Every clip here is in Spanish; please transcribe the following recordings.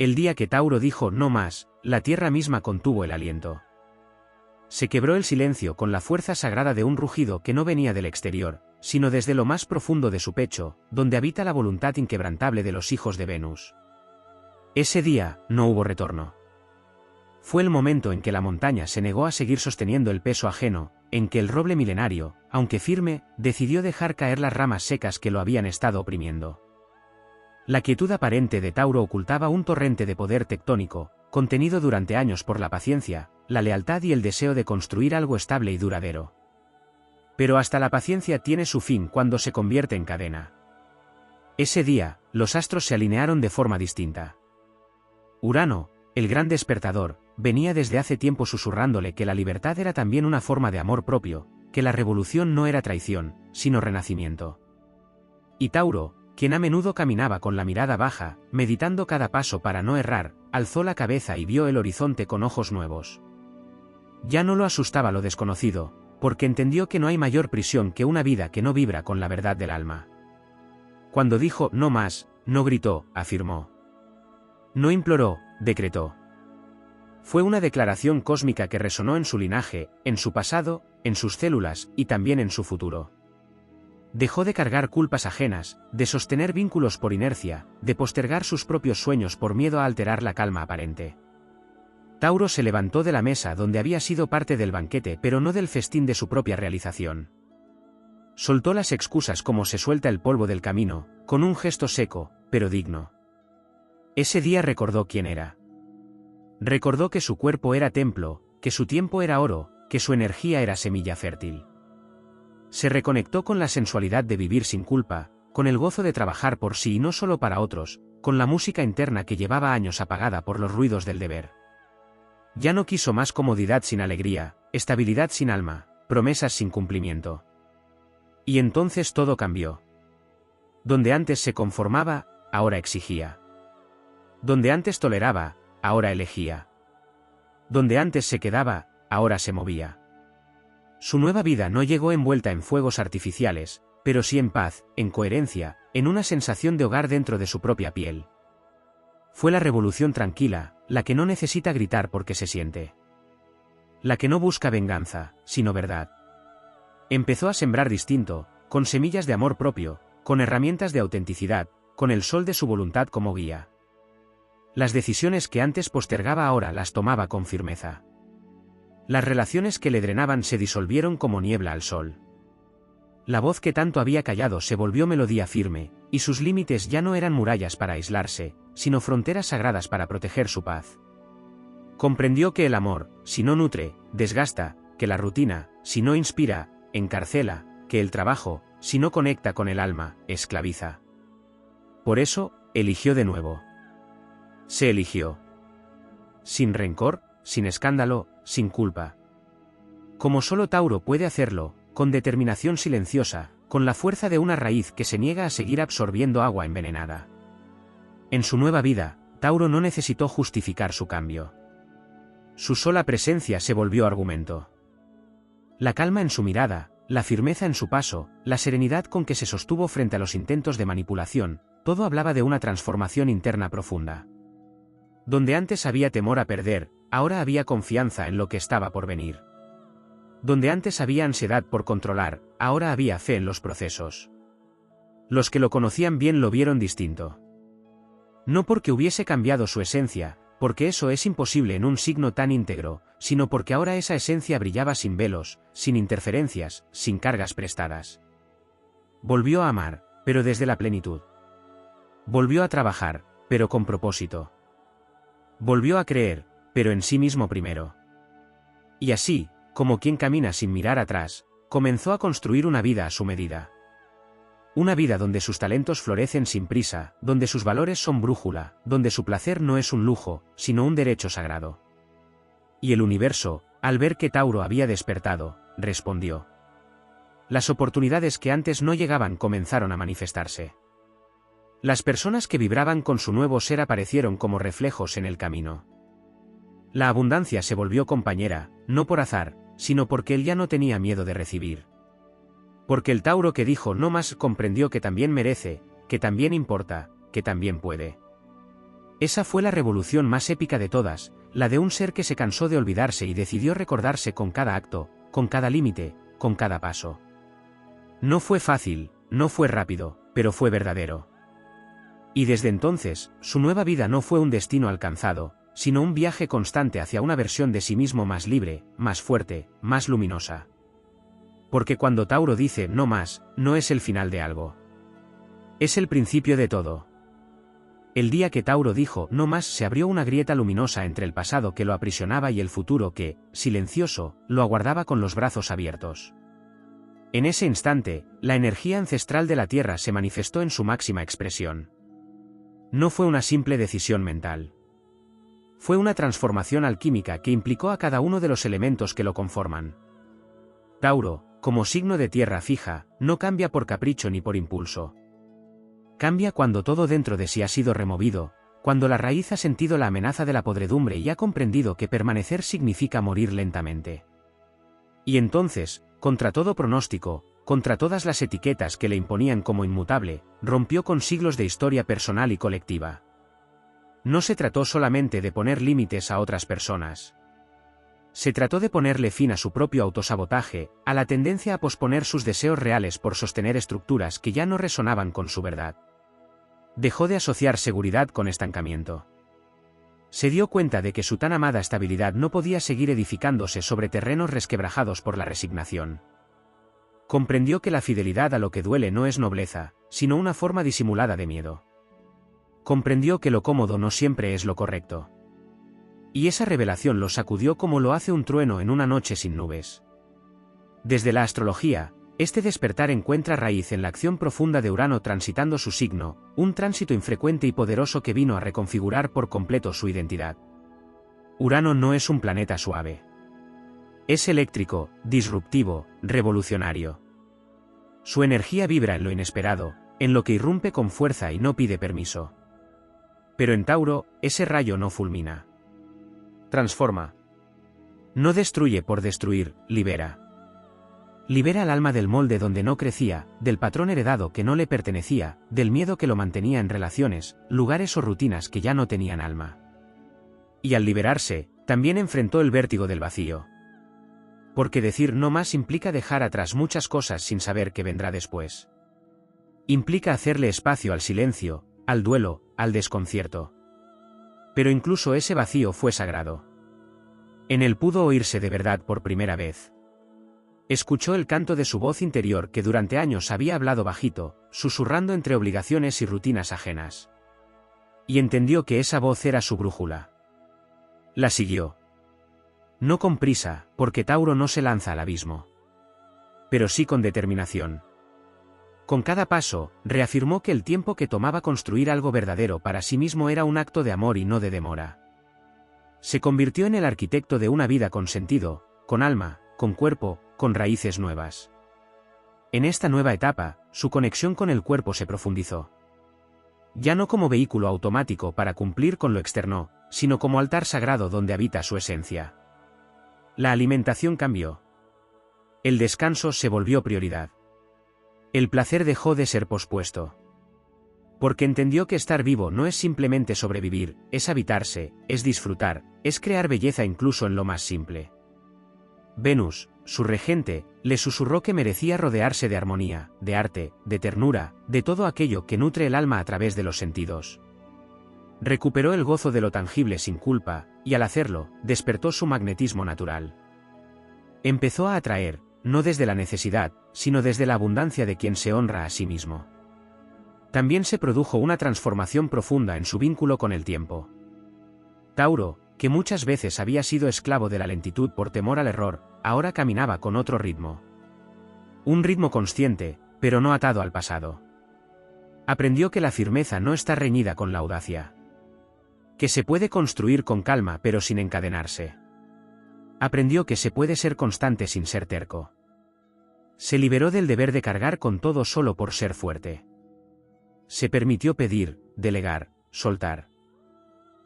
El día que Tauro dijo no más, la tierra misma contuvo el aliento. Se quebró el silencio con la fuerza sagrada de un rugido que no venía del exterior, sino desde lo más profundo de su pecho, donde habita la voluntad inquebrantable de los hijos de Venus. Ese día, no hubo retorno. Fue el momento en que la montaña se negó a seguir sosteniendo el peso ajeno, en que el roble milenario, aunque firme, decidió dejar caer las ramas secas que lo habían estado oprimiendo. La quietud aparente de Tauro ocultaba un torrente de poder tectónico, contenido durante años por la paciencia, la lealtad y el deseo de construir algo estable y duradero. Pero hasta la paciencia tiene su fin cuando se convierte en cadena. Ese día, los astros se alinearon de forma distinta. Urano, el gran despertador, venía desde hace tiempo susurrándole que la libertad era también una forma de amor propio, que la revolución no era traición, sino renacimiento. Y Tauro, quien a menudo caminaba con la mirada baja, meditando cada paso para no errar, alzó la cabeza y vio el horizonte con ojos nuevos. Ya no lo asustaba lo desconocido, porque entendió que no hay mayor prisión que una vida que no vibra con la verdad del alma. Cuando dijo no más, no gritó, afirmó. No imploró, decretó. Fue una declaración cósmica que resonó en su linaje, en su pasado, en sus células y también en su futuro. Dejó de cargar culpas ajenas, de sostener vínculos por inercia, de postergar sus propios sueños por miedo a alterar la calma aparente. Tauro se levantó de la mesa donde había sido parte del banquete pero no del festín de su propia realización. Soltó las excusas como se suelta el polvo del camino, con un gesto seco, pero digno. Ese día recordó quién era. Recordó que su cuerpo era templo, que su tiempo era oro, que su energía era semilla fértil. Se reconectó con la sensualidad de vivir sin culpa, con el gozo de trabajar por sí y no solo para otros, con la música interna que llevaba años apagada por los ruidos del deber. Ya no quiso más comodidad sin alegría, estabilidad sin alma, promesas sin cumplimiento. Y entonces todo cambió. Donde antes se conformaba, ahora exigía. Donde antes toleraba, ahora elegía. Donde antes se quedaba, ahora se movía. Su nueva vida no llegó envuelta en fuegos artificiales, pero sí en paz, en coherencia, en una sensación de hogar dentro de su propia piel. Fue la revolución tranquila, la que no necesita gritar porque se siente. La que no busca venganza, sino verdad. Empezó a sembrar distinto, con semillas de amor propio, con herramientas de autenticidad, con el sol de su voluntad como guía. Las decisiones que antes postergaba ahora las tomaba con firmeza. Las relaciones que le drenaban se disolvieron como niebla al sol. La voz que tanto había callado se volvió melodía firme, y sus límites ya no eran murallas para aislarse, sino fronteras sagradas para proteger su paz. Comprendió que el amor, si no nutre, desgasta, que la rutina, si no inspira, encarcela, que el trabajo, si no conecta con el alma, esclaviza. Por eso, eligió de nuevo. Se eligió. Sin rencor, sin escándalo, sin culpa. Como solo Tauro puede hacerlo, con determinación silenciosa, con la fuerza de una raíz que se niega a seguir absorbiendo agua envenenada. En su nueva vida, Tauro no necesitó justificar su cambio. Su sola presencia se volvió argumento. La calma en su mirada, la firmeza en su paso, la serenidad con que se sostuvo frente a los intentos de manipulación, todo hablaba de una transformación interna profunda. Donde antes había temor a perder, ahora había confianza en lo que estaba por venir. Donde antes había ansiedad por controlar, ahora había fe en los procesos. Los que lo conocían bien lo vieron distinto. No porque hubiese cambiado su esencia, porque eso es imposible en un signo tan íntegro, sino porque ahora esa esencia brillaba sin velos, sin interferencias, sin cargas prestadas. Volvió a amar, pero desde la plenitud. Volvió a trabajar, pero con propósito. Volvió a creer, pero en sí mismo primero. Y así, como quien camina sin mirar atrás, comenzó a construir una vida a su medida. Una vida donde sus talentos florecen sin prisa, donde sus valores son brújula, donde su placer no es un lujo, sino un derecho sagrado. Y el universo, al ver que Tauro había despertado, respondió. Las oportunidades que antes no llegaban comenzaron a manifestarse. Las personas que vibraban con su nuevo ser aparecieron como reflejos en el camino. La abundancia se volvió compañera, no por azar, sino porque él ya no tenía miedo de recibir. Porque el Tauro que dijo no más comprendió que también merece, que también importa, que también puede. Esa fue la revolución más épica de todas, la de un ser que se cansó de olvidarse y decidió recordarse con cada acto, con cada límite, con cada paso. No fue fácil, no fue rápido, pero fue verdadero. Y desde entonces, su nueva vida no fue un destino alcanzado, sino un viaje constante hacia una versión de sí mismo más libre, más fuerte, más luminosa. Porque cuando Tauro dice no más, no es el final de algo. Es el principio de todo. El día que Tauro dijo no más se abrió una grieta luminosa entre el pasado que lo aprisionaba y el futuro que, silencioso, lo aguardaba con los brazos abiertos. En ese instante, la energía ancestral de la Tierra se manifestó en su máxima expresión. No fue una simple decisión mental. Fue una transformación alquímica que implicó a cada uno de los elementos que lo conforman. Tauro, como signo de tierra fija, no cambia por capricho ni por impulso. Cambia cuando todo dentro de sí ha sido removido, cuando la raíz ha sentido la amenaza de la podredumbre y ha comprendido que permanecer significa morir lentamente. Y entonces, contra todo pronóstico, contra todas las etiquetas que le imponían como inmutable, rompió con siglos de historia personal y colectiva. No se trató solamente de poner límites a otras personas. Se trató de ponerle fin a su propio autosabotaje, a la tendencia a posponer sus deseos reales por sostener estructuras que ya no resonaban con su verdad. Dejó de asociar seguridad con estancamiento. Se dio cuenta de que su tan amada estabilidad no podía seguir edificándose sobre terrenos resquebrajados por la resignación. Comprendió que la fidelidad a lo que duele no es nobleza, sino una forma disimulada de miedo. Comprendió que lo cómodo no siempre es lo correcto. Y esa revelación lo sacudió como lo hace un trueno en una noche sin nubes. Desde la astrología, este despertar encuentra raíz en la acción profunda de Urano transitando su signo, un tránsito infrecuente y poderoso que vino a reconfigurar por completo su identidad. Urano no es un planeta suave. Es eléctrico, disruptivo, revolucionario. Su energía vibra en lo inesperado, en lo que irrumpe con fuerza y no pide permiso. Pero en Tauro, ese rayo no fulmina. Transforma. No destruye por destruir, libera. Libera al alma del molde donde no crecía, del patrón heredado que no le pertenecía, del miedo que lo mantenía en relaciones, lugares o rutinas que ya no tenían alma. Y al liberarse, también enfrentó el vértigo del vacío. Porque decir no más implica dejar atrás muchas cosas sin saber qué vendrá después. Implica hacerle espacio al silencio, al duelo, al desconcierto. Pero incluso ese vacío fue sagrado. En él pudo oírse de verdad por primera vez. Escuchó el canto de su voz interior que durante años había hablado bajito, susurrando entre obligaciones y rutinas ajenas. Y entendió que esa voz era su brújula. La siguió. No con prisa, porque Tauro no se lanza al abismo. Pero sí con determinación. Con cada paso, reafirmó que el tiempo que tomaba construir algo verdadero para sí mismo era un acto de amor y no de demora. Se convirtió en el arquitecto de una vida con sentido, con alma, con cuerpo, con raíces nuevas. En esta nueva etapa, su conexión con el cuerpo se profundizó. Ya no como vehículo automático para cumplir con lo externo, sino como altar sagrado donde habita su esencia. La alimentación cambió. El descanso se volvió prioridad. El placer dejó de ser pospuesto. Porque entendió que estar vivo no es simplemente sobrevivir, es habitarse, es disfrutar, es crear belleza incluso en lo más simple. Venus, su regente, le susurró que merecía rodearse de armonía, de arte, de ternura, de todo aquello que nutre el alma a través de los sentidos. Recuperó el gozo de lo tangible sin culpa, y al hacerlo, despertó su magnetismo natural. Empezó a atraer, no desde la necesidad, sino desde la abundancia de quien se honra a sí mismo. También se produjo una transformación profunda en su vínculo con el tiempo. Tauro, que muchas veces había sido esclavo de la lentitud por temor al error, ahora caminaba con otro ritmo. Un ritmo consciente, pero no atado al pasado. Aprendió que la firmeza no está reñida con la audacia. Que se puede construir con calma pero sin encadenarse. Aprendió que se puede ser constante sin ser terco. Se liberó del deber de cargar con todo solo por ser fuerte. Se permitió pedir, delegar, soltar.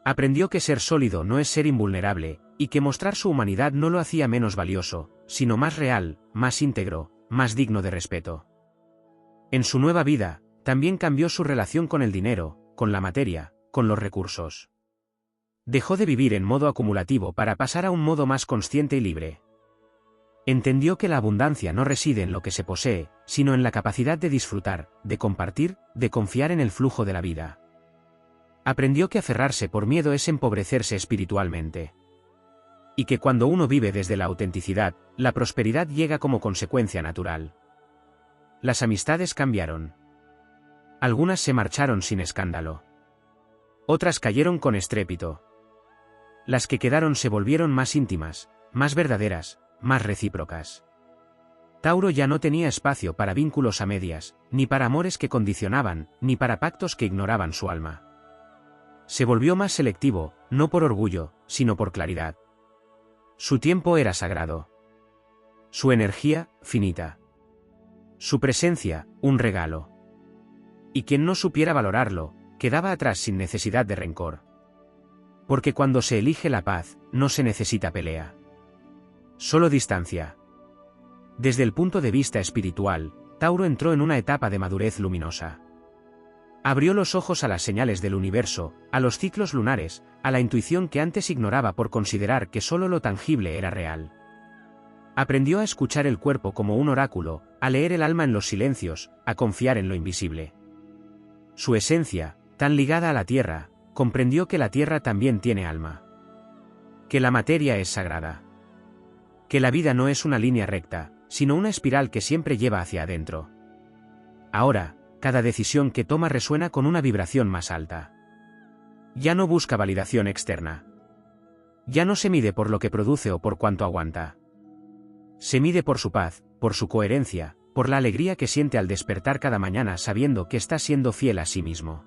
Aprendió que ser sólido no es ser invulnerable, y que mostrar su humanidad no lo hacía menos valioso, sino más real, más íntegro, más digno de respeto. En su nueva vida, también cambió su relación con el dinero, con la materia, con los recursos. Dejó de vivir en modo acumulativo para pasar a un modo más consciente y libre. Entendió que la abundancia no reside en lo que se posee, sino en la capacidad de disfrutar, de compartir, de confiar en el flujo de la vida. Aprendió que aferrarse por miedo es empobrecerse espiritualmente. Y que cuando uno vive desde la autenticidad, la prosperidad llega como consecuencia natural. Las amistades cambiaron. Algunas se marcharon sin escándalo. Otras cayeron con estrépito. Las que quedaron se volvieron más íntimas, más verdaderas, más recíprocas. Tauro ya no tenía espacio para vínculos a medias, ni para amores que condicionaban, ni para pactos que ignoraban su alma. Se volvió más selectivo, no por orgullo, sino por claridad. Su tiempo era sagrado. Su energía, finita. Su presencia, un regalo. Y quien no supiera valorarlo, quedaba atrás sin necesidad de rencor. Porque cuando se elige la paz, no se necesita pelea. Solo distancia. Desde el punto de vista espiritual, Tauro entró en una etapa de madurez luminosa. Abrió los ojos a las señales del universo, a los ciclos lunares, a la intuición que antes ignoraba por considerar que solo lo tangible era real. Aprendió a escuchar el cuerpo como un oráculo, a leer el alma en los silencios, a confiar en lo invisible. Su esencia, tan ligada a la tierra, comprendió que la tierra también tiene alma. Que la materia es sagrada. Que la vida no es una línea recta, sino una espiral que siempre lleva hacia adentro. Ahora, cada decisión que toma resuena con una vibración más alta. Ya no busca validación externa. Ya no se mide por lo que produce o por cuánto aguanta. Se mide por su paz, por su coherencia, por la alegría que siente al despertar cada mañana sabiendo que está siendo fiel a sí mismo.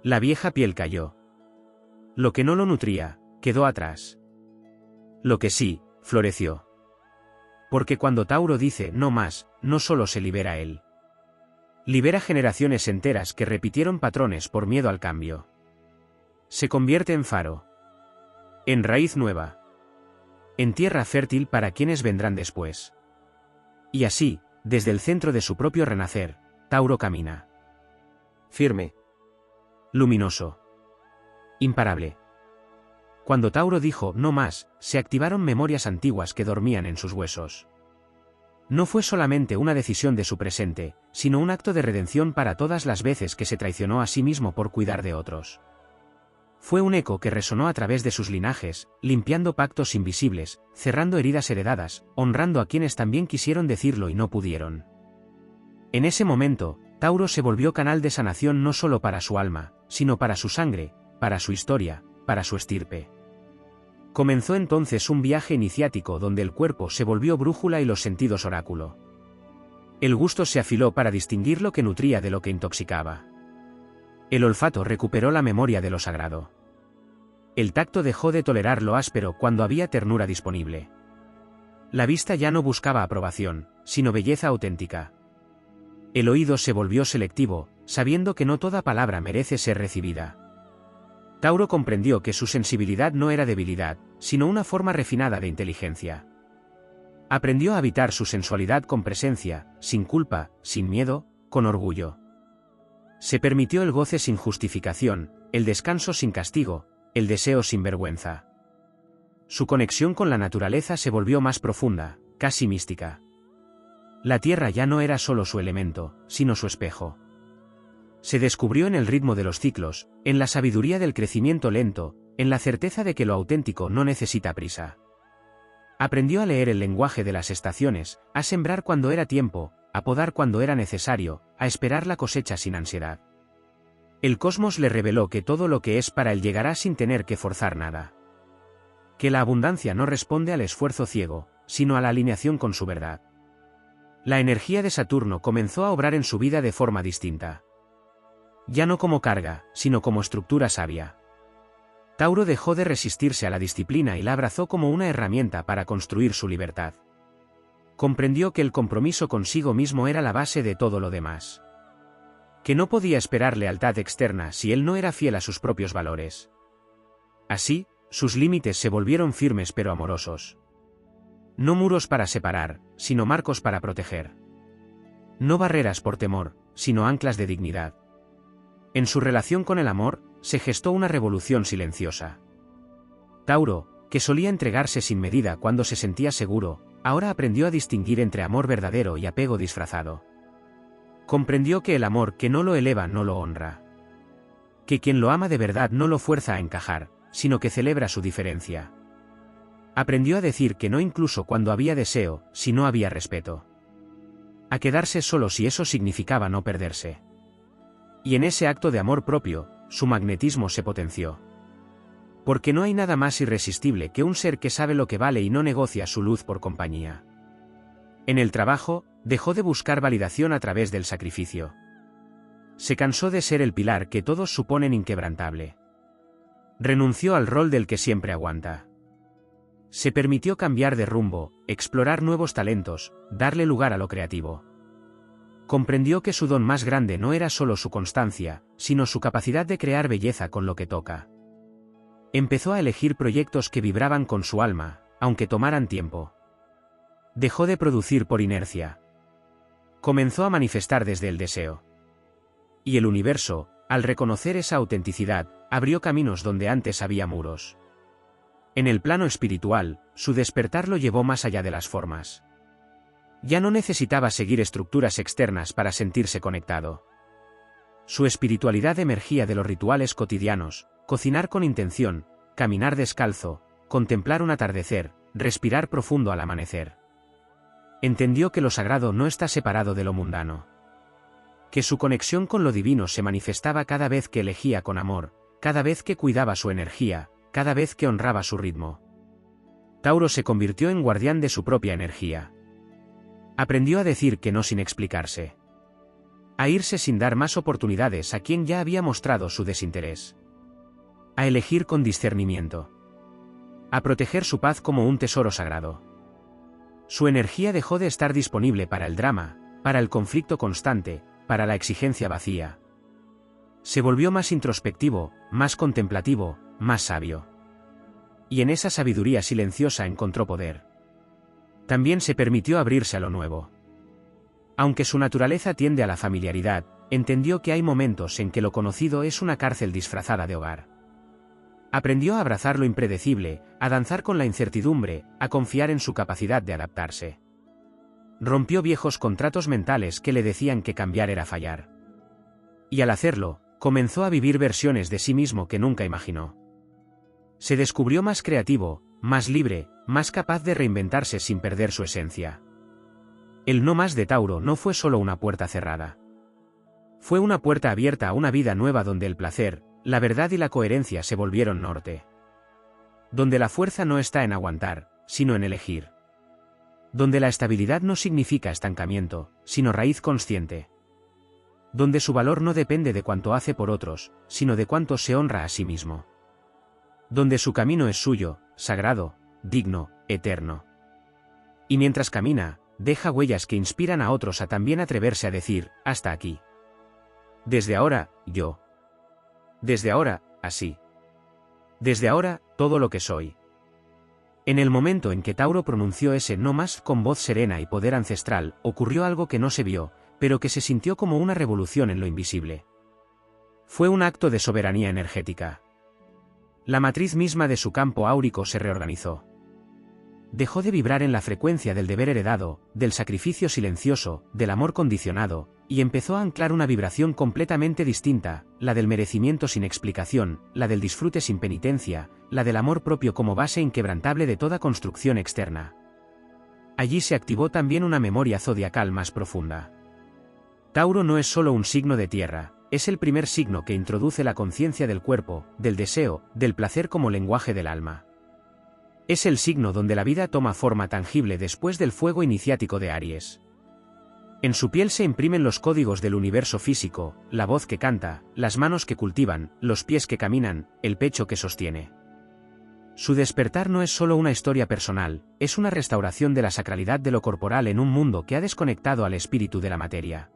La vieja piel cayó. Lo que no lo nutría, quedó atrás. Lo que sí, floreció. Porque cuando Tauro dice no más, no solo se libera él. Libera generaciones enteras que repitieron patrones por miedo al cambio. Se convierte en faro. En raíz nueva. En tierra fértil para quienes vendrán después. Y así, desde el centro de su propio renacer, Tauro camina. Firme. Luminoso. Imparable. Cuando Tauro dijo no más, se activaron memorias antiguas que dormían en sus huesos. No fue solamente una decisión de su presente, sino un acto de redención para todas las veces que se traicionó a sí mismo por cuidar de otros. Fue un eco que resonó a través de sus linajes, limpiando pactos invisibles, cerrando heridas heredadas, honrando a quienes también quisieron decirlo y no pudieron. En ese momento, Tauro se volvió canal de sanación no solo para su alma, sino para su sangre, para su historia, para su estirpe. Comenzó entonces un viaje iniciático donde el cuerpo se volvió brújula y los sentidos oráculo. El gusto se afiló para distinguir lo que nutría de lo que intoxicaba. El olfato recuperó la memoria de lo sagrado. El tacto dejó de tolerar lo áspero cuando había ternura disponible. La vista ya no buscaba aprobación, sino belleza auténtica. El oído se volvió selectivo, sabiendo que no toda palabra merece ser recibida. Tauro comprendió que su sensibilidad no era debilidad, sino una forma refinada de inteligencia. Aprendió a habitar su sensualidad con presencia, sin culpa, sin miedo, con orgullo. Se permitió el goce sin justificación, el descanso sin castigo, el deseo sin vergüenza. Su conexión con la naturaleza se volvió más profunda, casi mística. La tierra ya no era solo su elemento, sino su espejo. Se descubrió en el ritmo de los ciclos, en la sabiduría del crecimiento lento, en la certeza de que lo auténtico no necesita prisa. Aprendió a leer el lenguaje de las estaciones, a sembrar cuando era tiempo, a podar cuando era necesario, a esperar la cosecha sin ansiedad. El cosmos le reveló que todo lo que es para él llegará sin tener que forzar nada. Que la abundancia no responde al esfuerzo ciego, sino a la alineación con su verdad. La energía de Saturno comenzó a obrar en su vida de forma distinta. Ya no como carga, sino como estructura sabia. Tauro dejó de resistirse a la disciplina y la abrazó como una herramienta para construir su libertad. Comprendió que el compromiso consigo mismo era la base de todo lo demás. Que no podía esperar lealtad externa si él no era fiel a sus propios valores. Así, sus límites se volvieron firmes pero amorosos. No muros para separar, sino marcos para proteger. No barreras por temor, sino anclas de dignidad. En su relación con el amor, se gestó una revolución silenciosa. Tauro, que solía entregarse sin medida cuando se sentía seguro, ahora aprendió a distinguir entre amor verdadero y apego disfrazado. Comprendió que el amor que no lo eleva no lo honra. Que quien lo ama de verdad no lo fuerza a encajar, sino que celebra su diferencia. Aprendió a decir que no incluso cuando había deseo, si no había respeto. A quedarse solo si eso significaba no perderse. Y en ese acto de amor propio, su magnetismo se potenció. Porque no hay nada más irresistible que un ser que sabe lo que vale y no negocia su luz por compañía. En el trabajo, dejó de buscar validación a través del sacrificio. Se cansó de ser el pilar que todos suponen inquebrantable. Renunció al rol del que siempre aguanta. Se permitió cambiar de rumbo, explorar nuevos talentos, darle lugar a lo creativo. Comprendió que su don más grande no era solo su constancia, sino su capacidad de crear belleza con lo que toca. Empezó a elegir proyectos que vibraban con su alma, aunque tomaran tiempo. Dejó de producir por inercia. Comenzó a manifestar desde el deseo. Y el universo, al reconocer esa autenticidad, abrió caminos donde antes había muros. En el plano espiritual, su despertar lo llevó más allá de las formas. Ya no necesitaba seguir estructuras externas para sentirse conectado. Su espiritualidad emergía de los rituales cotidianos: cocinar con intención, caminar descalzo, contemplar un atardecer, respirar profundo al amanecer. Entendió que lo sagrado no está separado de lo mundano. Que su conexión con lo divino se manifestaba cada vez que elegía con amor, cada vez que cuidaba su energía, cada vez que honraba su ritmo. Tauro se convirtió en guardián de su propia energía. Aprendió a decir que no sin explicarse. A irse sin dar más oportunidades a quien ya había mostrado su desinterés. A elegir con discernimiento. A proteger su paz como un tesoro sagrado. Su energía dejó de estar disponible para el drama, para el conflicto constante, para la exigencia vacía. Se volvió más introspectivo, más contemplativo, más sabio. Y en esa sabiduría silenciosa encontró poder. También se permitió abrirse a lo nuevo. Aunque su naturaleza tiende a la familiaridad, entendió que hay momentos en que lo conocido es una cárcel disfrazada de hogar. Aprendió a abrazar lo impredecible, a danzar con la incertidumbre, a confiar en su capacidad de adaptarse. Rompió viejos contratos mentales que le decían que cambiar era fallar. Y al hacerlo, comenzó a vivir versiones de sí mismo que nunca imaginó. Se descubrió más creativo, más libre, más capaz de reinventarse sin perder su esencia. El no más de Tauro no fue solo una puerta cerrada. Fue una puerta abierta a una vida nueva donde el placer, la verdad y la coherencia se volvieron norte. Donde la fuerza no está en aguantar, sino en elegir. Donde la estabilidad no significa estancamiento, sino raíz consciente. Donde su valor no depende de cuánto hace por otros, sino de cuánto se honra a sí mismo. Donde su camino es suyo, sagrado, digno, eterno. Y mientras camina, deja huellas que inspiran a otros a también atreverse a decir: hasta aquí. Desde ahora, yo. Desde ahora, así. Desde ahora, todo lo que soy. En el momento en que Tauro pronunció ese no más con voz serena y poder ancestral, ocurrió algo que no se vio, pero que se sintió como una revolución en lo invisible. Fue un acto de soberanía energética. La matriz misma de su campo áurico se reorganizó. Dejó de vibrar en la frecuencia del deber heredado, del sacrificio silencioso, del amor condicionado, y empezó a anclar una vibración completamente distinta, la del merecimiento sin explicación, la del disfrute sin penitencia, la del amor propio como base inquebrantable de toda construcción externa. Allí se activó también una memoria zodiacal más profunda. Tauro no es solo un signo de tierra, es el primer signo que introduce la conciencia del cuerpo, del deseo, del placer como lenguaje del alma. Es el signo donde la vida toma forma tangible después del fuego iniciático de Aries. En su piel se imprimen los códigos del universo físico, la voz que canta, las manos que cultivan, los pies que caminan, el pecho que sostiene. Su despertar no es solo una historia personal, es una restauración de la sacralidad de lo corporal en un mundo que ha desconectado al espíritu de la materia.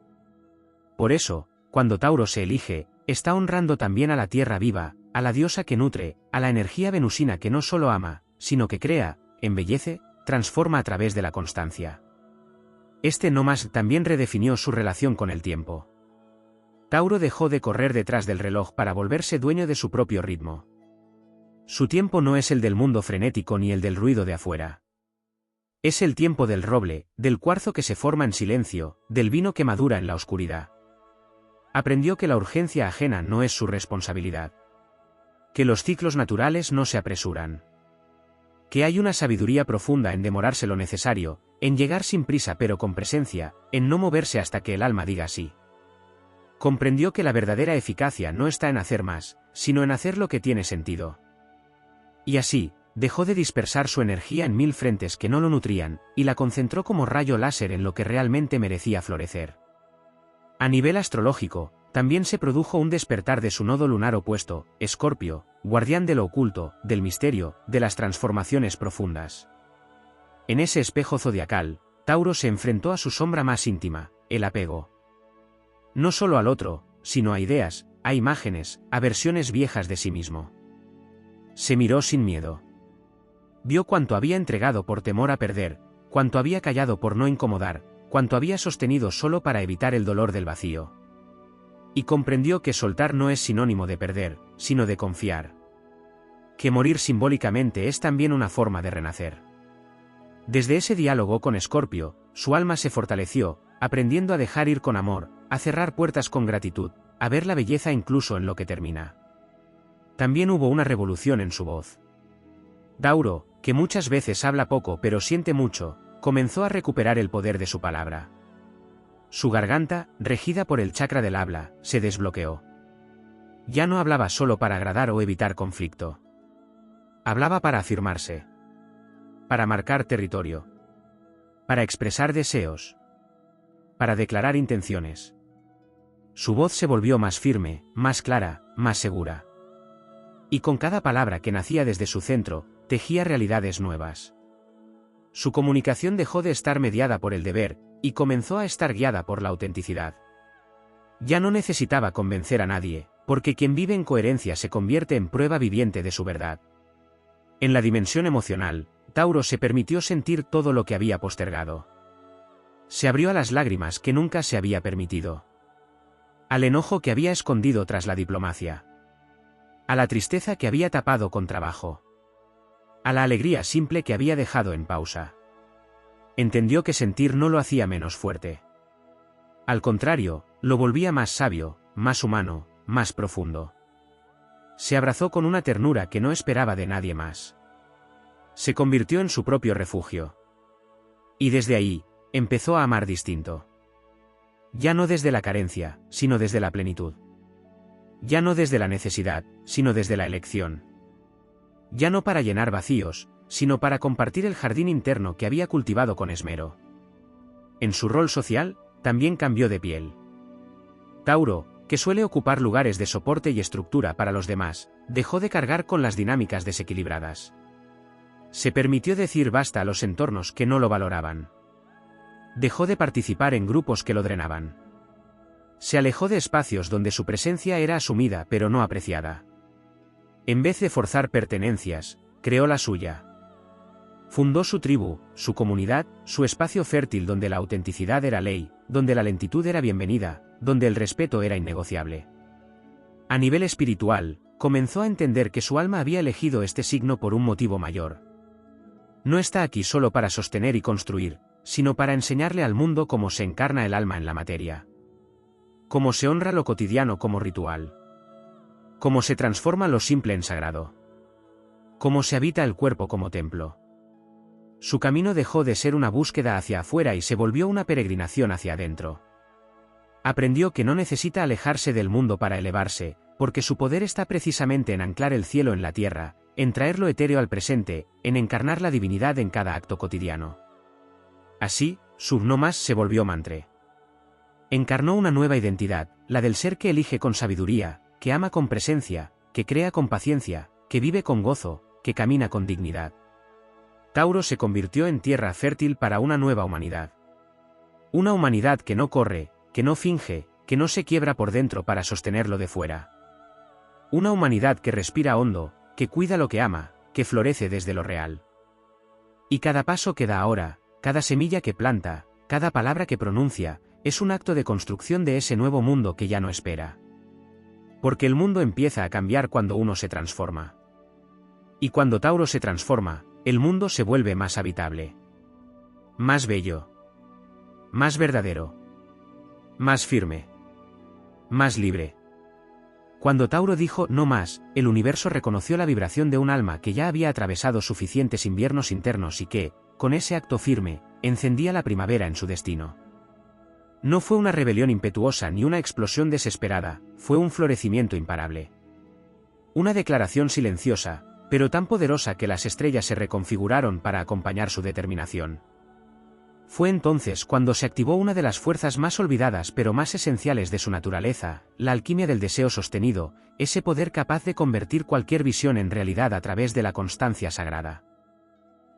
Por eso, cuando Tauro se elige, está honrando también a la tierra viva, a la diosa que nutre, a la energía venusina que no solo ama, sino que crea, embellece, transforma a través de la constancia. Este no más también redefinió su relación con el tiempo. Tauro dejó de correr detrás del reloj para volverse dueño de su propio ritmo. Su tiempo no es el del mundo frenético ni el del ruido de afuera. Es el tiempo del roble, del cuarzo que se forma en silencio, del vino que madura en la oscuridad. Aprendió que la urgencia ajena no es su responsabilidad. Que los ciclos naturales no se apresuran. Que hay una sabiduría profunda en demorarse lo necesario, en llegar sin prisa pero con presencia, en no moverse hasta que el alma diga sí. Comprendió que la verdadera eficacia no está en hacer más, sino en hacer lo que tiene sentido. Y así, dejó de dispersar su energía en 1000 frentes que no lo nutrían, y la concentró como rayo láser en lo que realmente merecía florecer. A nivel astrológico, también se produjo un despertar de su nodo lunar opuesto, Escorpio, guardián de lo oculto, del misterio, de las transformaciones profundas. En ese espejo zodiacal, Tauro se enfrentó a su sombra más íntima, el apego. No solo al otro, sino a ideas, a imágenes, a versiones viejas de sí mismo. Se miró sin miedo. Vio cuánto había entregado por temor a perder, cuánto había callado por no incomodar, cuánto había sostenido solo para evitar el dolor del vacío. Y comprendió que soltar no es sinónimo de perder, sino de confiar. Que morir simbólicamente es también una forma de renacer. Desde ese diálogo con Escorpio, su alma se fortaleció, aprendiendo a dejar ir con amor, a cerrar puertas con gratitud, a ver la belleza incluso en lo que termina. También hubo una revolución en su voz. Tauro, que muchas veces habla poco pero siente mucho, comenzó a recuperar el poder de su palabra. Su garganta, regida por el chakra del habla, se desbloqueó. Ya no hablaba solo para agradar o evitar conflicto. Hablaba para afirmarse. Para marcar territorio. Para expresar deseos. Para declarar intenciones. Su voz se volvió más firme, más clara, más segura. Y con cada palabra que nacía desde su centro, tejía realidades nuevas. Su comunicación dejó de estar mediada por el deber, y comenzó a estar guiada por la autenticidad. Ya no necesitaba convencer a nadie, porque quien vive en coherencia se convierte en prueba viviente de su verdad. En la dimensión emocional, Tauro se permitió sentir todo lo que había postergado. Se abrió a las lágrimas que nunca se había permitido. Al enojo que había escondido tras la diplomacia. A la tristeza que había tapado con trabajo. A la alegría simple que había dejado en pausa. Entendió que sentir no lo hacía menos fuerte. Al contrario, lo volvía más sabio, más humano, más profundo. Se abrazó con una ternura que no esperaba de nadie más. Se convirtió en su propio refugio. Y desde ahí, empezó a amar distinto. Ya no desde la carencia, sino desde la plenitud. Ya no desde la necesidad, sino desde la elección. Ya no para llenar vacíos, sino para compartir el jardín interno que había cultivado con esmero. En su rol social, también cambió de piel. Tauro, que suele ocupar lugares de soporte y estructura para los demás, dejó de cargar con las dinámicas desequilibradas. Se permitió decir basta a los entornos que no lo valoraban. Dejó de participar en grupos que lo drenaban. Se alejó de espacios donde su presencia era asumida pero no apreciada. En vez de forzar pertenencias, creó la suya. Fundó su tribu, su comunidad, su espacio fértil donde la autenticidad era ley, donde la lentitud era bienvenida, donde el respeto era innegociable. A nivel espiritual, comenzó a entender que su alma había elegido este signo por un motivo mayor. No está aquí solo para sostener y construir, sino para enseñarle al mundo cómo se encarna el alma en la materia. Cómo se honra lo cotidiano como ritual. Cómo se transforma lo simple en sagrado. Cómo se habita el cuerpo como templo. Su camino dejó de ser una búsqueda hacia afuera y se volvió una peregrinación hacia adentro. Aprendió que no necesita alejarse del mundo para elevarse, porque su poder está precisamente en anclar el cielo en la tierra, en traer lo etéreo al presente, en encarnar la divinidad en cada acto cotidiano. Así, su no más se volvió mantra. Encarnó una nueva identidad, la del ser que elige con sabiduría, que ama con presencia, que crea con paciencia, que vive con gozo, que camina con dignidad. Tauro se convirtió en tierra fértil para una nueva humanidad. Una humanidad que no corre, que no finge, que no se quiebra por dentro para sostenerlo de fuera. Una humanidad que respira hondo, que cuida lo que ama, que florece desde lo real. Y cada paso que da ahora, cada semilla que planta, cada palabra que pronuncia, es un acto de construcción de ese nuevo mundo que ya no espera. Porque el mundo empieza a cambiar cuando uno se transforma. Y cuando Tauro se transforma, el mundo se vuelve más habitable. Más bello. Más verdadero. Más firme. Más libre. Cuando Tauro dijo no más, el universo reconoció la vibración de un alma que ya había atravesado suficientes inviernos internos y que, con ese acto firme, encendía la primavera en su destino. No fue una rebelión impetuosa ni una explosión desesperada, fue un florecimiento imparable. Una declaración silenciosa, pero tan poderosa que las estrellas se reconfiguraron para acompañar su determinación. Fue entonces cuando se activó una de las fuerzas más olvidadas pero más esenciales de su naturaleza, la alquimia del deseo sostenido, ese poder capaz de convertir cualquier visión en realidad a través de la constancia sagrada.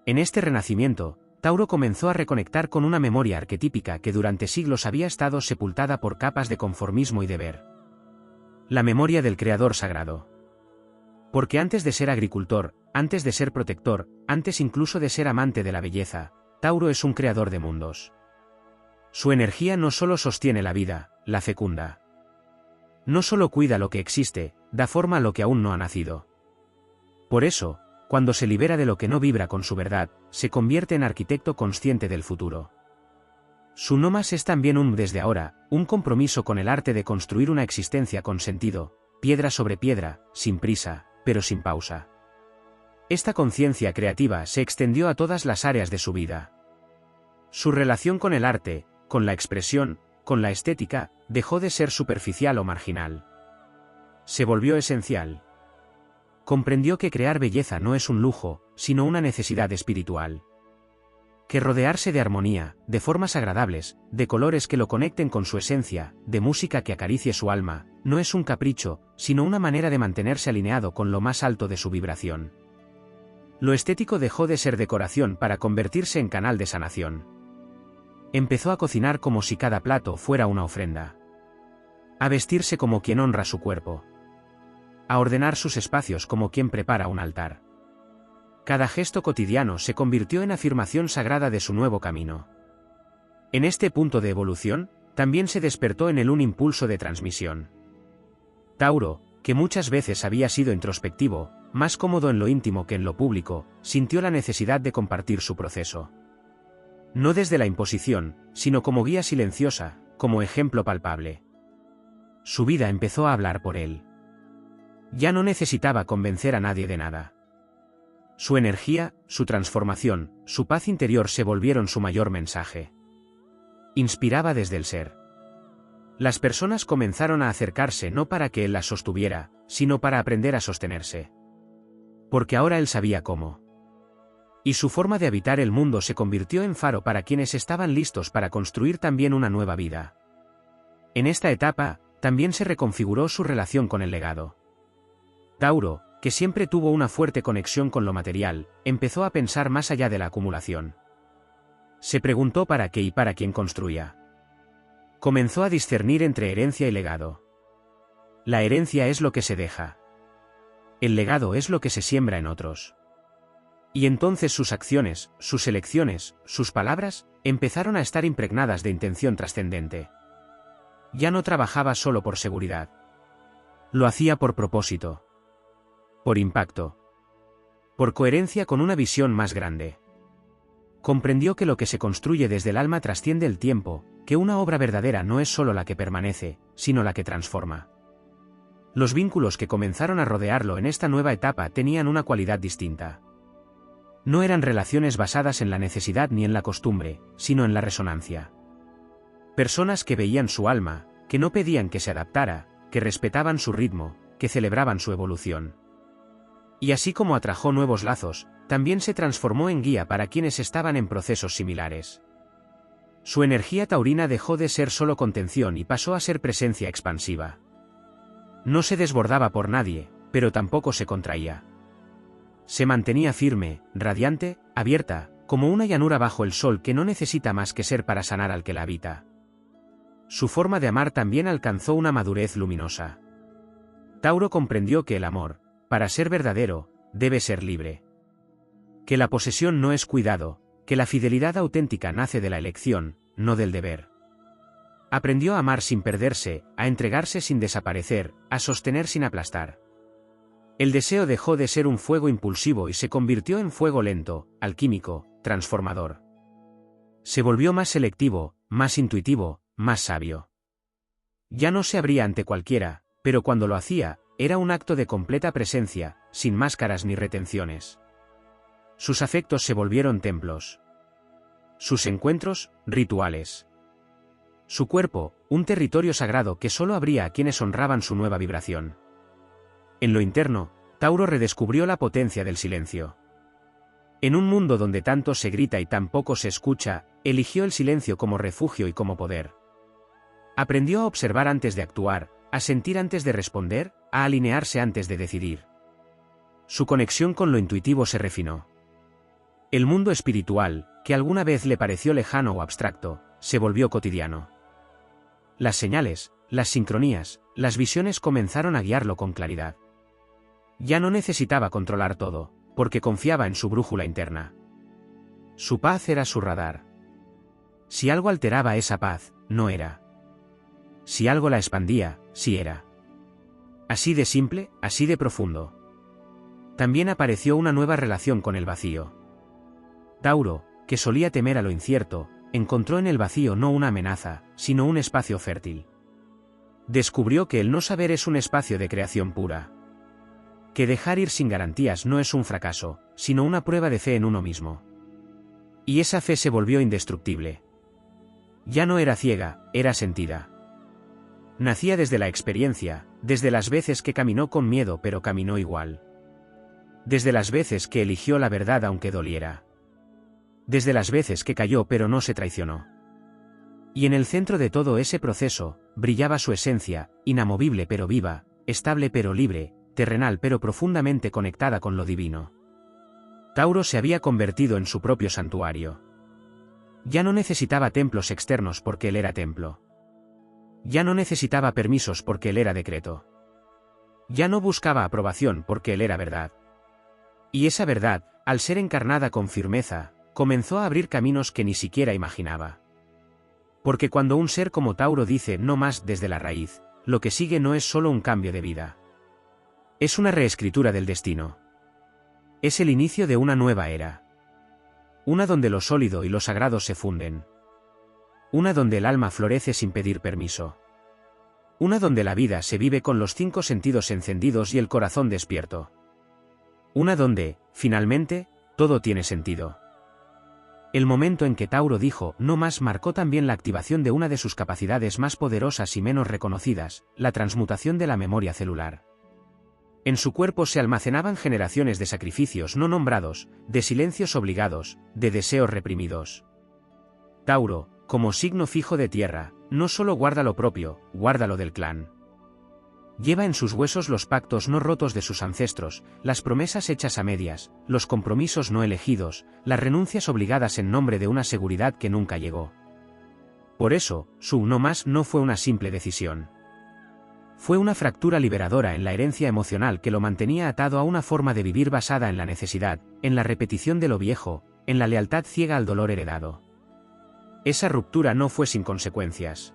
En este renacimiento, Tauro comenzó a reconectar con una memoria arquetípica que durante siglos había estado sepultada por capas de conformismo y deber. La memoria del creador sagrado. Porque antes de ser agricultor, antes de ser protector, antes incluso de ser amante de la belleza, Tauro es un creador de mundos. Su energía no solo sostiene la vida, la fecunda. No solo cuida lo que existe, da forma a lo que aún no ha nacido. Por eso, cuando se libera de lo que no vibra con su verdad, se convierte en arquitecto consciente del futuro. Su no más es también un desde ahora, un compromiso con el arte de construir una existencia con sentido, piedra sobre piedra, sin prisa, pero sin pausa. Esta conciencia creativa se extendió a todas las áreas de su vida. Su relación con el arte, con la expresión, con la estética, dejó de ser superficial o marginal. Se volvió esencial. Comprendió que crear belleza no es un lujo, sino una necesidad espiritual. Que rodearse de armonía, de formas agradables, de colores que lo conecten con su esencia, de música que acaricie su alma, no es un capricho, sino una manera de mantenerse alineado con lo más alto de su vibración. Lo estético dejó de ser decoración para convertirse en canal de sanación. Empezó a cocinar como si cada plato fuera una ofrenda. A vestirse como quien honra su cuerpo. A ordenar sus espacios como quien prepara un altar. Cada gesto cotidiano se convirtió en afirmación sagrada de su nuevo camino. En este punto de evolución, también se despertó en él un impulso de transmisión. Tauro, que muchas veces había sido introspectivo, más cómodo en lo íntimo que en lo público, sintió la necesidad de compartir su proceso. No desde la imposición, sino como guía silenciosa, como ejemplo palpable. Su vida empezó a hablar por él. Ya no necesitaba convencer a nadie de nada. Su energía, su transformación, su paz interior se volvieron su mayor mensaje. Inspiraba desde el ser. Las personas comenzaron a acercarse no para que él las sostuviera, sino para aprender a sostenerse. Porque ahora él sabía cómo. Y su forma de habitar el mundo se convirtió en faro para quienes estaban listos para construir también una nueva vida. En esta etapa, también se reconfiguró su relación con el legado. Tauro, que siempre tuvo una fuerte conexión con lo material, empezó a pensar más allá de la acumulación. Se preguntó para qué y para quién construía. Comenzó a discernir entre herencia y legado. La herencia es lo que se deja. El legado es lo que se siembra en otros. Y entonces sus acciones, sus elecciones, sus palabras, empezaron a estar impregnadas de intención trascendente. Ya no trabajaba solo por seguridad. Lo hacía por propósito. Por impacto. Por coherencia con una visión más grande. Comprendió que lo que se construye desde el alma trasciende el tiempo, que una obra verdadera no es solo la que permanece, sino la que transforma. Los vínculos que comenzaron a rodearlo en esta nueva etapa tenían una cualidad distinta. No eran relaciones basadas en la necesidad ni en la costumbre, sino en la resonancia. Personas que veían su alma, que no pedían que se adaptara, que respetaban su ritmo, que celebraban su evolución. Y así como atrajo nuevos lazos, también se transformó en guía para quienes estaban en procesos similares. Su energía taurina dejó de ser solo contención y pasó a ser presencia expansiva. No se desbordaba por nadie, pero tampoco se contraía. Se mantenía firme, radiante, abierta, como una llanura bajo el sol que no necesita más que ser para sanar al que la habita. Su forma de amar también alcanzó una madurez luminosa. Tauro comprendió que el amor, para ser verdadero, debe ser libre. Que la posesión no es cuidado, que la fidelidad auténtica nace de la elección, no del deber. Aprendió a amar sin perderse, a entregarse sin desaparecer, a sostener sin aplastar. El deseo dejó de ser un fuego impulsivo y se convirtió en fuego lento, alquímico, transformador. Se volvió más selectivo, más intuitivo, más sabio. Ya no se abría ante cualquiera, pero cuando lo hacía, era un acto de completa presencia, sin máscaras ni retenciones. Sus afectos se volvieron templos. Sus encuentros, rituales. Su cuerpo, un territorio sagrado que solo abría a quienes honraban su nueva vibración. En lo interno, Tauro redescubrió la potencia del silencio. En un mundo donde tanto se grita y tan poco se escucha, eligió el silencio como refugio y como poder. Aprendió a observar antes de actuar, a sentir antes de responder, a alinearse antes de decidir. Su conexión con lo intuitivo se refinó. El mundo espiritual, que alguna vez le pareció lejano o abstracto, se volvió cotidiano. Las señales, las sincronías, las visiones comenzaron a guiarlo con claridad. Ya no necesitaba controlar todo, porque confiaba en su brújula interna. Su paz era su radar. Si algo alteraba esa paz, no era. Si algo la expandía, sí era. Así de simple, así de profundo. También apareció una nueva relación con el vacío. Tauro, que solía temer a lo incierto, encontró en el vacío no una amenaza, sino un espacio fértil. Descubrió que el no saber es un espacio de creación pura. Que dejar ir sin garantías no es un fracaso, sino una prueba de fe en uno mismo. Y esa fe se volvió indestructible. Ya no era ciega, era sentida. Nacía desde la experiencia, desde las veces que caminó con miedo pero caminó igual. Desde las veces que eligió la verdad aunque doliera. Desde las veces que cayó pero no se traicionó. Y en el centro de todo ese proceso, brillaba su esencia, inamovible pero viva, estable pero libre, terrenal pero profundamente conectada con lo divino. Tauro se había convertido en su propio santuario. Ya no necesitaba templos externos porque él era templo. Ya no necesitaba permisos porque él era decreto. Ya no buscaba aprobación porque él era verdad. Y esa verdad, al ser encarnada con firmeza, comenzó a abrir caminos que ni siquiera imaginaba. Porque cuando un ser como Tauro dice no más desde la raíz, lo que sigue no es solo un cambio de vida. Es una reescritura del destino. Es el inicio de una nueva era. Una donde lo sólido y lo sagrado se funden. Una donde el alma florece sin pedir permiso. Una donde la vida se vive con los 5 sentidos encendidos y el corazón despierto. Una donde, finalmente, todo tiene sentido. El momento en que Tauro dijo no más marcó también la activación de una de sus capacidades más poderosas y menos reconocidas, la transmutación de la memoria celular. En su cuerpo se almacenaban generaciones de sacrificios no nombrados, de silencios obligados, de deseos reprimidos. Tauro, como signo fijo de tierra, no solo guarda lo propio, guarda lo del clan. Lleva en sus huesos los pactos no rotos de sus ancestros, las promesas hechas a medias, los compromisos no elegidos, las renuncias obligadas en nombre de una seguridad que nunca llegó. Por eso, su no más no fue una simple decisión. Fue una fractura liberadora en la herencia emocional que lo mantenía atado a una forma de vivir basada en la necesidad, en la repetición de lo viejo, en la lealtad ciega al dolor heredado. Esa ruptura no fue sin consecuencias.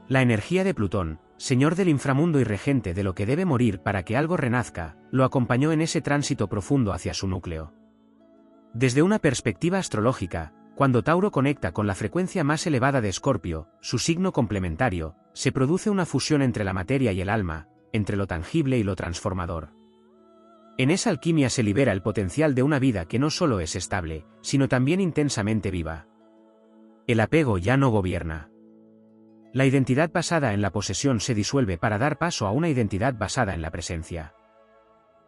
La energía de Plutón, señor del inframundo y regente de lo que debe morir para que algo renazca, lo acompañó en ese tránsito profundo hacia su núcleo. Desde una perspectiva astrológica, cuando Tauro conecta con la frecuencia más elevada de Escorpio, su signo complementario, se produce una fusión entre la materia y el alma, entre lo tangible y lo transformador. En esa alquimia se libera el potencial de una vida que no solo es estable, sino también intensamente viva. El apego ya no gobierna. La identidad basada en la posesión se disuelve para dar paso a una identidad basada en la presencia.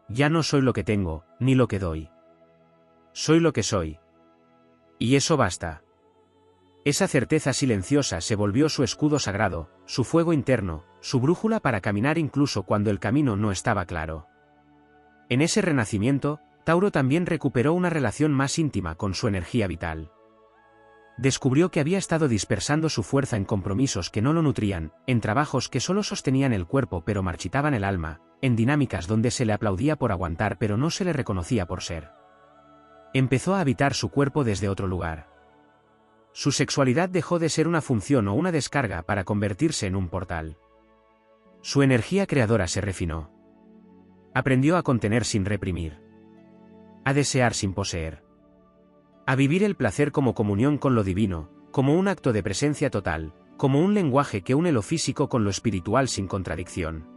Ya no soy lo que tengo, ni lo que doy. Soy lo que soy. Y eso basta. Esa certeza silenciosa se volvió su escudo sagrado, su fuego interno, su brújula para caminar incluso cuando el camino no estaba claro. En ese renacimiento, Tauro también recuperó una relación más íntima con su energía vital. Descubrió que había estado dispersando su fuerza en compromisos que no lo nutrían, en trabajos que solo sostenían el cuerpo pero marchitaban el alma, en dinámicas donde se le aplaudía por aguantar pero no se le reconocía por ser. Empezó a habitar su cuerpo desde otro lugar. su sexualidad dejó de ser una función o una descarga para convertirse en un portal. Su energía creadora se refinó. Aprendió a contener sin reprimir. A desear sin poseer. A vivir el placer como comunión con lo divino, como un acto de presencia total, como un lenguaje que une lo físico con lo espiritual sin contradicción.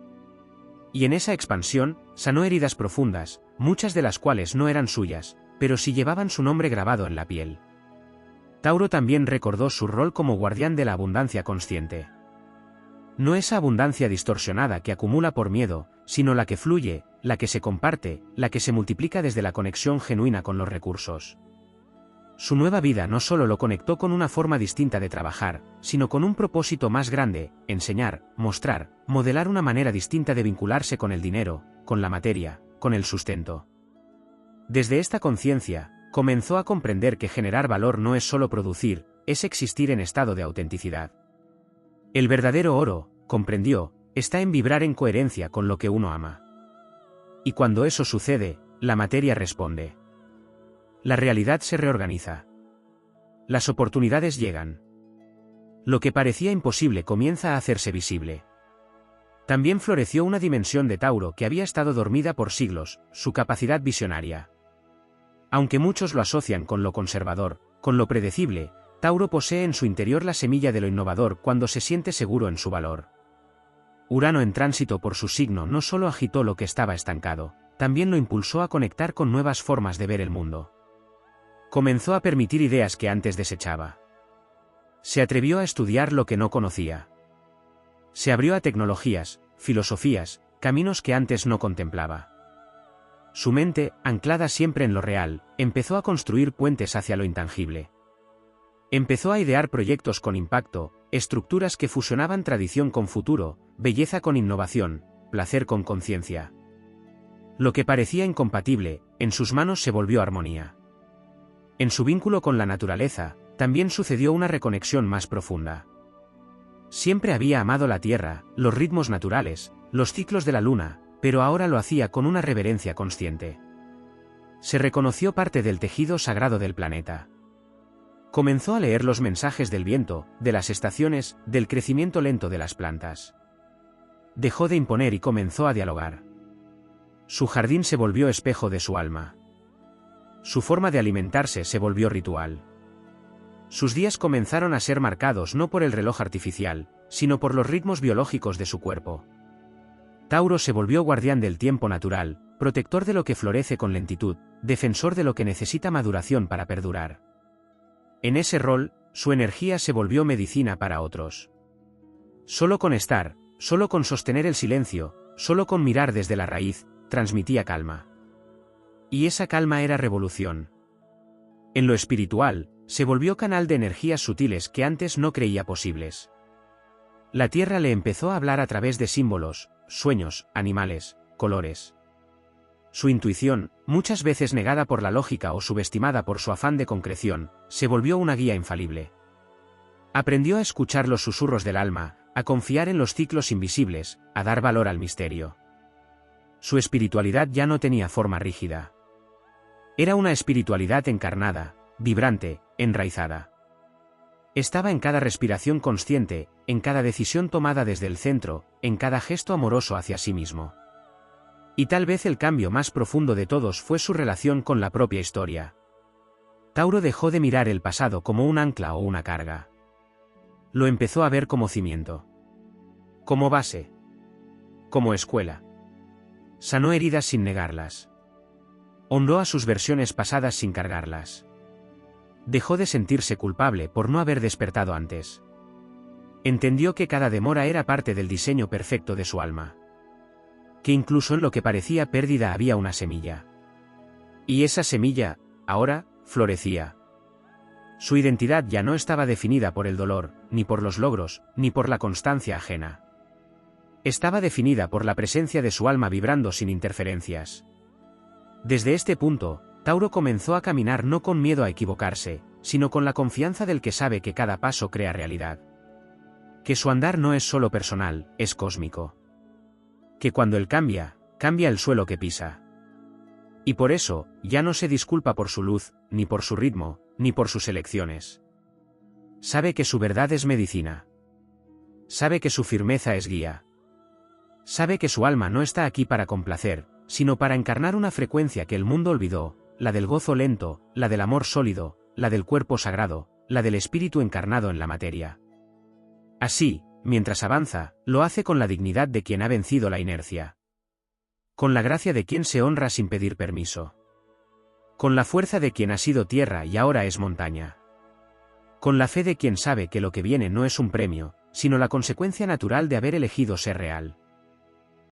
Y en esa expansión, sanó heridas profundas, muchas de las cuales no eran suyas, pero sí llevaban su nombre grabado en la piel. Tauro también recordó su rol como guardián de la abundancia consciente. No esa abundancia distorsionada que acumula por miedo, sino la que fluye, la que se comparte, la que se multiplica desde la conexión genuina con los recursos. Su nueva vida no solo lo conectó con una forma distinta de trabajar, sino con un propósito más grande: enseñar, mostrar, modelar una manera distinta de vincularse con el dinero, con la materia, con el sustento. Desde esta conciencia, comenzó a comprender que generar valor no es solo producir, es existir en estado de autenticidad. El verdadero oro, comprendió, está en vibrar en coherencia con lo que uno ama. Y cuando eso sucede, la materia responde. La realidad se reorganiza. Las oportunidades llegan. Lo que parecía imposible comienza a hacerse visible. También floreció una dimensión de Tauro que había estado dormida por siglos, su capacidad visionaria. Aunque muchos lo asocian con lo conservador, con lo predecible, Tauro posee en su interior la semilla de lo innovador cuando se siente seguro en su valor. Urano en tránsito por su signo no solo agitó lo que estaba estancado, también lo impulsó a conectar con nuevas formas de ver el mundo. Comenzó a permitir ideas que antes desechaba. Se atrevió a estudiar lo que no conocía. Se abrió a tecnologías, filosofías, caminos que antes no contemplaba. Su mente, anclada siempre en lo real, empezó a construir puentes hacia lo intangible. Empezó a idear proyectos con impacto, estructuras que fusionaban tradición con futuro, belleza con innovación, placer con conciencia. Lo que parecía incompatible, en sus manos se volvió armonía. En su vínculo con la naturaleza, también sucedió una reconexión más profunda. Siempre había amado la tierra, los ritmos naturales, los ciclos de la luna, pero ahora lo hacía con una reverencia consciente. Se reconoció parte del tejido sagrado del planeta. Comenzó a leer los mensajes del viento, de las estaciones, del crecimiento lento de las plantas. Dejó de imponer y comenzó a dialogar. Su jardín se volvió espejo de su alma. Su forma de alimentarse se volvió ritual. Sus días comenzaron a ser marcados no por el reloj artificial, sino por los ritmos biológicos de su cuerpo. Tauro se volvió guardián del tiempo natural, protector de lo que florece con lentitud, defensor de lo que necesita maduración para perdurar. En ese rol, su energía se volvió medicina para otros. Solo con estar, solo con sostener el silencio, solo con mirar desde la raíz, transmitía calma. Y esa calma era revolución. En lo espiritual, se volvió canal de energías sutiles que antes no creía posibles. La tierra le empezó a hablar a través de símbolos, sueños, animales, colores. Su intuición, muchas veces negada por la lógica o subestimada por su afán de concreción, se volvió una guía infalible. Aprendió a escuchar los susurros del alma, a confiar en los ciclos invisibles, a dar valor al misterio. Su espiritualidad ya no tenía forma rígida. Era una espiritualidad encarnada, vibrante, enraizada. Estaba en cada respiración consciente, en cada decisión tomada desde el centro, en cada gesto amoroso hacia sí mismo. Y tal vez el cambio más profundo de todos fue su relación con la propia historia. Tauro dejó de mirar el pasado como un ancla o una carga. Lo empezó a ver como cimiento. Como base. Como escuela. Sanó heridas sin negarlas. Honró a sus versiones pasadas sin cargarlas. Dejó de sentirse culpable por no haber despertado antes. Entendió que cada demora era parte del diseño perfecto de su alma. Que incluso en lo que parecía pérdida había una semilla. Y esa semilla, ahora, florecía. Su identidad ya no estaba definida por el dolor, ni por los logros, ni por la constancia ajena. Estaba definida por la presencia de su alma vibrando sin interferencias. Desde este punto, Tauro comenzó a caminar no con miedo a equivocarse, sino con la confianza del que sabe que cada paso crea realidad. Que su andar no es solo personal, es cósmico. Que cuando él cambia, cambia el suelo que pisa. Y por eso, ya no se disculpa por su luz, ni por su ritmo, ni por sus elecciones. Sabe que su verdad es medicina. Sabe que su firmeza es guía. Sabe que su alma no está aquí para complacer, sino para encarnar una frecuencia que el mundo olvidó, la del gozo lento, la del amor sólido, la del cuerpo sagrado, la del espíritu encarnado en la materia. Así, mientras avanza, lo hace con la dignidad de quien ha vencido la inercia. Con la gracia de quien se honra sin pedir permiso. Con la fuerza de quien ha sido tierra y ahora es montaña. Con la fe de quien sabe que lo que viene no es un premio, sino la consecuencia natural de haber elegido ser real.